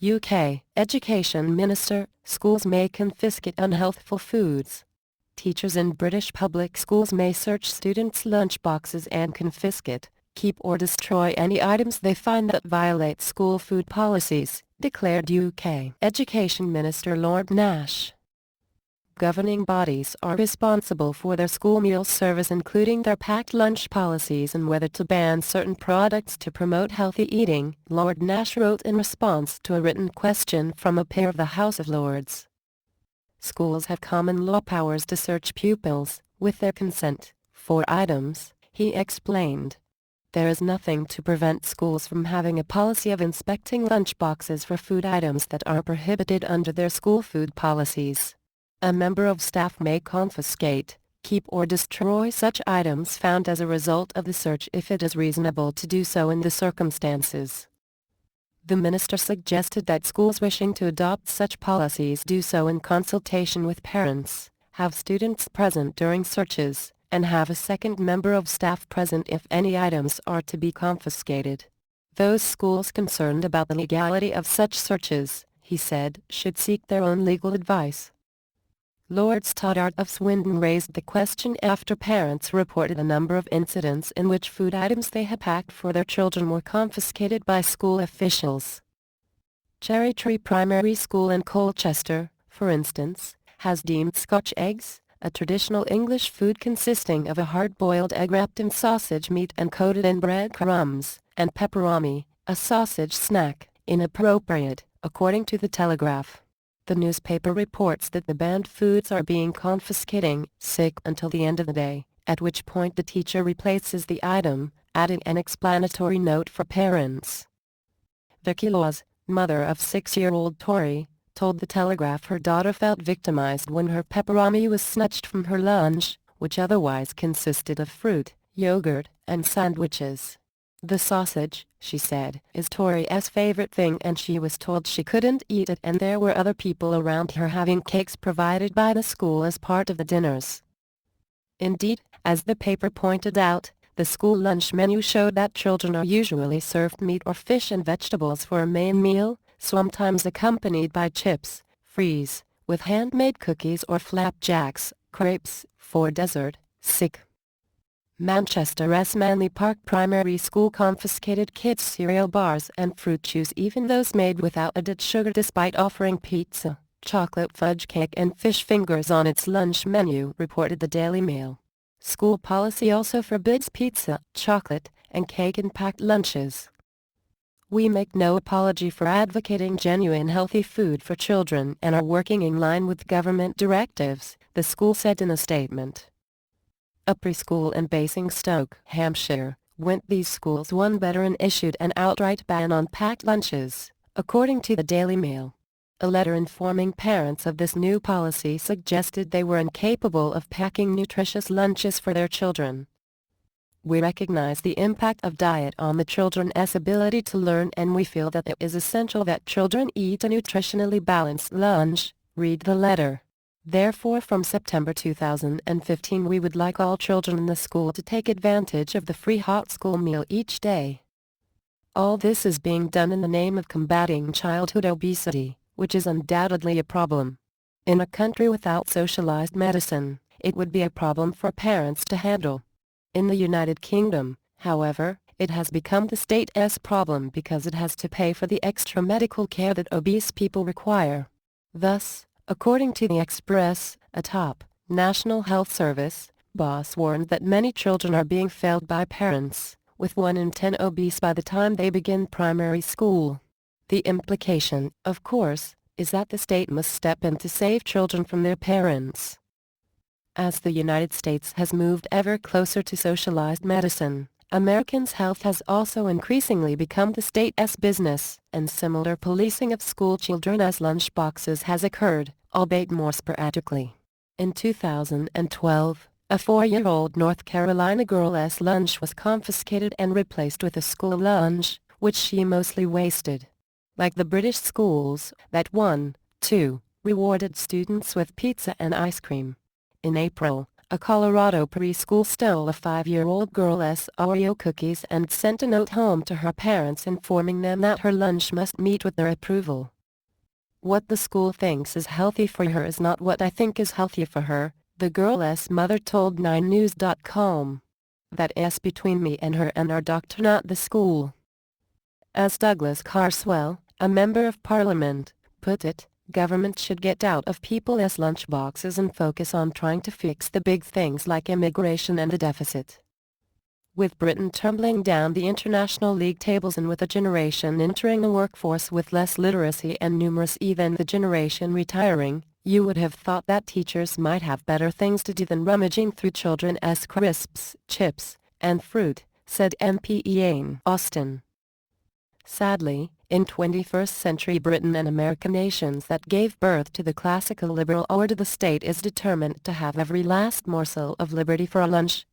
UK Education Minister, schools may confiscate unhealthful foods. Teachers in British public schools may search students' lunchboxes and confiscate, keep or destroy any items they find that violate school food policies, declared UK Education Minister Lord Nash. Governing bodies are responsible for their school meal service, including their packed lunch policies and whether to ban certain products to promote healthy eating, Lord Nash wrote in response to a written question from a peer of the House of Lords. Schools have common law powers to search pupils, with their consent, for items, he explained. There is nothing to prevent schools from having a policy of inspecting lunchboxes for food items that are prohibited under their school food policies. A member of staff may confiscate, keep or destroy such items found as a result of the search if it is reasonable to do so in the circumstances. The minister suggested that schools wishing to adopt such policies do so in consultation with parents, have students present during searches, and have a second member of staff present if any items are to be confiscated. Those schools concerned about the legality of such searches, he said, should seek their own legal advice. Lord Stoddart of Swindon raised the question after parents reported a number of incidents in which food items they had packed for their children were confiscated by school officials. Cherry Tree Primary School in Colchester, for instance, has deemed Scotch eggs, a traditional English food consisting of a hard-boiled egg wrapped in sausage meat and coated in bread crumbs, and pepperoni, a sausage snack, inappropriate, according to the Telegraph. The newspaper reports that the banned foods are being confiscating sick until the end of the day, at which point the teacher replaces the item, adding an explanatory note for parents. Vicky Laws, mother of 6-year-old Tori, told the Telegraph her daughter felt victimized when her pepperoni was snatched from her lunch, which otherwise consisted of fruit, yogurt, and sandwiches. The sausage, she said, is Tori's favorite thing and she was told she couldn't eat it and there were other people around her having cakes provided by the school as part of the dinners. Indeed, as the paper pointed out, the school lunch menu showed that children are usually served meat or fish and vegetables for a main meal, sometimes accompanied by chips, fries, with handmade cookies or flapjacks, crepes, for dessert, sick. Manchester's Manley Park Primary School confiscated kids' cereal bars and fruit chews, even those made without added sugar, despite offering pizza, chocolate fudge cake and fish fingers on its lunch menu, reported the Daily Mail. School policy also forbids pizza, chocolate, and cake in packed lunches. We make no apology for advocating genuine healthy food for children and are working in line with government directives, the school said in a statement. A preschool in Basingstoke, Hampshire, went these schools one better and issued an outright ban on packed lunches, according to the Daily Mail. A letter informing parents of this new policy suggested they were incapable of packing nutritious lunches for their children. We recognize the impact of diet on the children's ability to learn and we feel that it is essential that children eat a nutritionally balanced lunch, read the letter. Therefore, from September 2015 we would like all children in the school to take advantage of the free hot school meal each day. All this is being done in the name of combating childhood obesity, which is undoubtedly a problem. In a country without socialized medicine, it would be a problem for parents to handle. In the United Kingdom, however, it has become the state's problem because it has to pay for the extra medical care that obese people require. Thus, according to the Express, a top National Health Service boss warned that many children are being failed by parents, with 1 in 10 obese by the time they begin primary school. The implication, of course, is that the state must step in to save children from their parents. As the United States has moved ever closer to socialized medicine, Americans' health has also increasingly become the state's business, and similar policing of school children as lunchboxes has occurred, albeit more sporadically. In 2012, a 4-year-old North Carolina girl's lunch was confiscated and replaced with a school lunch, which she mostly wasted. Like the British schools that rewarded students with pizza and ice cream. In April, a Colorado preschool stole a 5-year-old girl's Oreo cookies and sent a note home to her parents informing them that her lunch must meet with their approval. What the school thinks is healthy for her is not what I think is healthy for her, the girl's mother told 9news.com. That's between me and her and our doctor, not the school. As Douglas Carswell, a member of parliament, put it, government should get out of people's lunchboxes and focus on trying to fix the big things like immigration and the deficit. With Britain tumbling down the international league tables and with a generation entering the workforce with less literacy and numerous even the generation retiring, you would have thought that teachers might have better things to do than rummaging through children's crisps, chips, and fruit, said MP Ian Austin. Sadly, in 21st century Britain and American nations that gave birth to the classical liberal order, the state is determined to have every last morsel of liberty for a lunch,